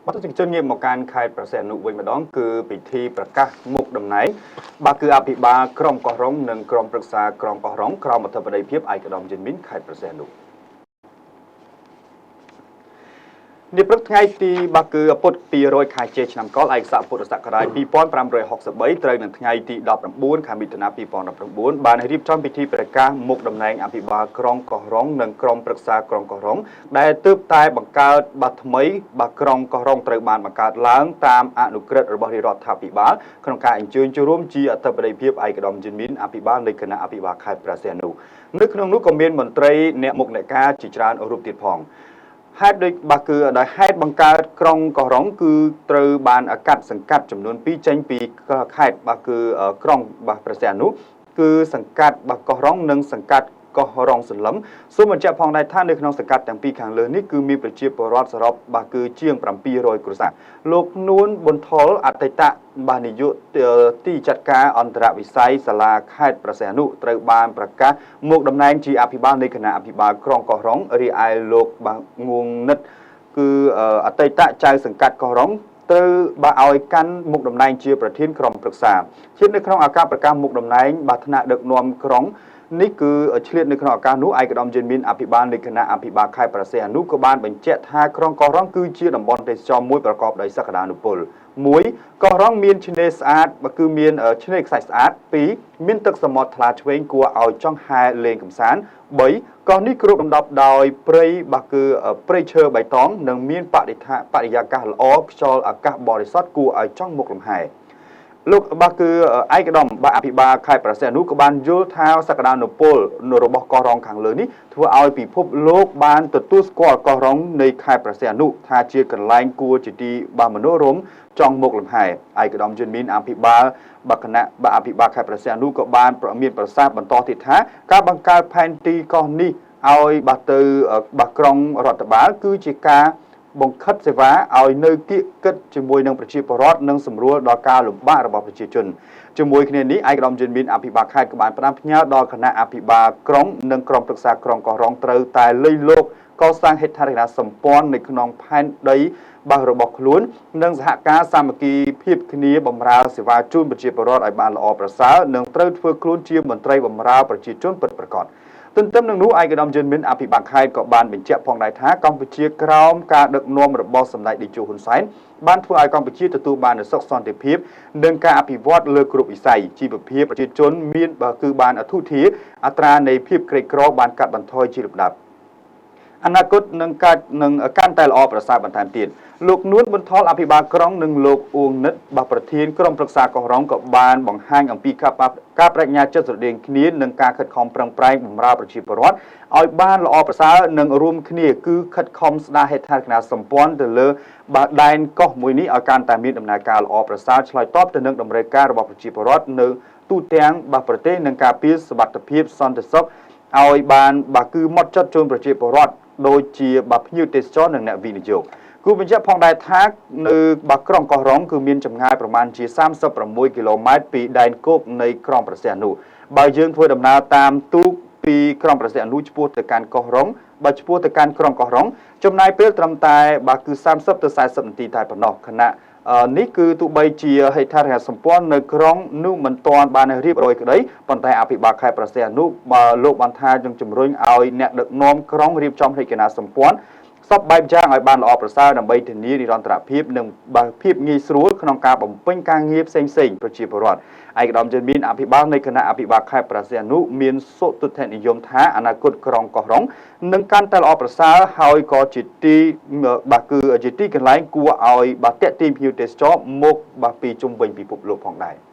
bắt đầu chân nghiệm một can khaiประเสริฐนุវិញម្ដងគឺពិធីប្រកាសមុខតំណែងបាទគឺអភិបាលក្រុមកោះរ៉ុងនិងក្រុមប្រឹក្សាក្រុមកោះរ៉ុងក្រមអធិបតីភាពឯកឧត្តមយិនមីនខេត្តប្រសេះនុនេះព្រឹកថ្ងៃទីបាគឺពុទ្ធ200ខែចេឆ្នាំកុរឯកសារពុទ្ធសករាជ2563ត្រូវនឹងថ្ងៃទី19ខែមិថុនា2019បានរៀបចំពិធីប្រកាសមុខតំណែងអភិបាលក្រុងកោះរ៉ុងនិងក្រុមប្រឹក្សាក្រុងកោះរ៉ុងដែលទើបតែបង្កើតបាត់ថ្មីបាទក្រុងកោះរ៉ុងត្រូវបានបង្កើតឡើងតាមអនុក្រឹត្យរបស់រដ្ឋាភិបាលក្នុងការអញ្ជើញចូលរួមជាអធិបតីភាពឯកឧត្តមយិនមីនអភិបាលនៃគណៈអភិបាលខេត្តព្រះសីហនុនៅក្នុងនោះក៏មានមន្ត្រីអ្នកមុខអ្នកការជាច្រើនរូបទៀតផងហេតុដូចបាទគឺដោយហេតុបង្កើតក្រុងកោះរ៉ុងគឺត្រូវបានកាត់សង្កាត់ចំនួន2ចេញពីខេត្តបាទគឺក្រុងបាទព្រះសីហនុគឺសង្កាត់បាទកោះរ៉ុងនិងសង្កាត់កោះរ៉ុងសន្លឹមសូមបញ្ជាក់ផងដែរថានៅក្នុងសង្កាត់ទាំងពីរខាងលើនេះគឺមានប្រជាពលរដ្ឋសរុបបាទគឺជាង700គ្រួសារលោកនួនប៊ុនថុលអតីតបាទនាយកទីចាត់ការអន្តរវិស័យសាលាខេត្តព្រះសីហនុត្រូវបានប្រកាសមកតំណែងជាអភិបាលនៃគណៈអភិបាលក្រុងកោះរ៉ុងរីឯលោកបាទងួងនិតគឺអតីតចៅសង្កាត់កោះរ៉ុងត្រូវបាទឲ្យកាន់មុខតំណែងជាប្រធានក្រុមប្រឹក្សាជាតិនៅក្នុងឱកាសប្រកាសមុខតំណែងបាទថ្នាក់ដឹកនាំក្រុងនេះគឺឆ្លៀតនៅក្នុងឱកាសនោះឯកឧត្តមយិនមីនអភិបាលនៃគណៈអភិបាលខេត្តព្រះសីហនុក៏បានបញ្ជាក់ថាក្រុងកោះរ៉ុងគឺជាតំបន់ទេសចរមួយប្រកបដោយសក្តានុពល1កោះរ៉ុងមានឆ្នេរស្អាតគឺមានឆ្នេរខ្សាច់ស្អាត2មានទឹកសមុទ្រថ្លាឆ្វេងគួរឲ្យចង់ហែលេងកម្សាន្ត3កោះនេះគ្របដណ្ដប់ដោយព្រៃបាទគឺព្រៃឈើបៃតងនិងមានបរិយាកាសល្អខ្យល់អាកាសបរិសុទ្ធគួរឲ្យចង់មុខលំហែលោកបាទគឺឯកឧត្តមបាទអភិបាលខេត្តព្រះសីហនុក៏បានយល់ថាសក្តានុពលរបស់កោះរ៉ុងខាងលើនេះធ្វើឲ្យពិភពលោកបានទទួលស្គាល់កោះរ៉ុងនៃខេត្តព្រះសីហនុថាជាកន្លែងគួរជាទីបាទមនោរម្យចង់មុខលំហែឯកឧត្តមយិនមីនអភិបាលបាទគណៈបាទអភិបាលខេត្តព្រះសីហនុក៏បានមានប្រសាសន៍បន្តទៀតថាការបង្កើតផែនទីកោះនេះឲ្យបាទទៅបាទក្រុងរដ្ឋបាលគឺជាការបង្ខិតសេវាឲ្យនៅគៀកកិតជាមួយនឹងប្រជាពលរដ្ឋនិងសម្រួលដល់ការលំបាករបស់ប្រជាជនជាមួយគ្នានេះឯកឧត្តមយិនមីនអភិបាលខេត្តក៏បានផ្ដាំផ្ញើដល់គណៈអភិបាលក្រុងនិងក្រុមប្រឹក្សាក្រុងកោះរ៉ុងត្រូវតែលៃលកកសាងហេដ្ឋារចនាសម្ព័ន្ធនៅក្នុងផែនដីបាទរបស់ខ្លួននិងសហការសាមគ្គីភាពគ្នាបម្រើសេវាជូនប្រជាពលរដ្ឋឲ្យបានល្អប្រសើរនិងត្រូវធ្វើខ្លួនជាមន្ត្រីបម្រើប្រជាជនពិតប្រាកដទន្ទឹមនឹងនោះឯកឧត្តមយិនមីនអភិបាលខេត្តក៏បានបញ្ជាក់ផងដែរថាកម្ពុជាក្រោមការដឹកនាំរបស់សម្ដេចតេជោហ៊ុនសែនបានធ្វើឲ្យកម្ពុជាទទួលបាននូវសុខសន្តិភាពនិងការអភិវឌ្ឍលើគ្រប់វិស័យជីវភាពប្រជាជនមានគឺបានអធុធាអត្រានៃភាពក្រីក្របានកាត់បន្ថយជាលំដាប់អនាគតនឹងកាន់តែល្អប្រសើរបន្ថែមទៀតលោកនួនប៊ុនថុលអភិបាលក្រុងនិងលោកអ៊ូងនិតបាទប្រធានក្រុមប្រឹក្សាកោះរ៉ុងក៏បានបង្ហាញអំពីការប្រាជ្ញាចិត្តស្រដៀងគ្នានិងការខិតខំប្រឹងប្រែងបម្រើប្រជាពលរដ្ឋឲ្យបានល្អប្រសើរនិងរួមគ្នាគឺខិតខំស្ដារហេដ្ឋារចនាសម្ព័ន្ធទៅលើបាទដែនកោះមួយនេះឲ្យកាន់តែមានដំណើរការល្អប្រសើរឆ្លើយតបទៅនឹងតម្រូវការរបស់ប្រជាពលរដ្ឋនៅទូទាំងបាទប្រទេសនិងការពារសុវត្ថិភាពសន្តិសុខឲ្យបានបាទគឺម៉ត់ចត់ជូនប្រជាពលរដ្ឋដូចជាបាទភ្ញៀវទេសចរនិងអ្នកវិនិយោគគូបញ្ជាក់ផងដែរថានៅបាទក្រុងកោះរ៉ុងគឺមានចម្ងាយប្រមាណជា36គីឡូម៉ែត្រពីដែនគោកនៃក្រុងព្រះសីហនុបើយើងធ្វើដំណើរតាមទូកពីក្រុងព្រះសីហនុឆ្ពោះទៅកាន់កោះរ៉ុងបាទឆ្ពោះទៅកាន់ក្រុងកោះរ៉ុងចំណាយពេលត្រឹមតែបាទគឺ30ទៅ40នាទីតែប៉ុណ្ណោះខណៈនេះគឺទោះបីជាហេដ្ឋារចនាសម្ព័ន្ធនៅក្រុងនោះមិនទាន់បានរៀបរយក្តីប៉ុន្តែអភិបាលខេត្តព្រះសីហនុលោកបានថានឹងជំរុញឲ្យអ្នកដឹកនាំក្រុងរៀបចំហេដ្ឋារចនាសម្ព័ន្ធសពបែបយ៉ាងឲ្យបានល្អប្រសើរដើម្បីធានានិរន្តរភាពនិងភាពងាយស្រួលក្នុងការបំពេញការងារផ្សេងៗប្រជាពលរដ្ឋឯកឧត្តមយិនមីនអភិបាលនៃគណៈអភិបាលខេត្តព្រះសីហនុមានសុទិដ្ឋិនិយមថាអនាគតក្រុងកោះរ៉ុងនឹងកាន់តែល្អប្រសើរហើយក៏ជាទីបាទគឺជាទីកន្លែងគួរឲ្យបាទទាក់ទាញភ្ញៀវទេសចរមកបាទពីជុំវិញពិភពលោកផងដែរ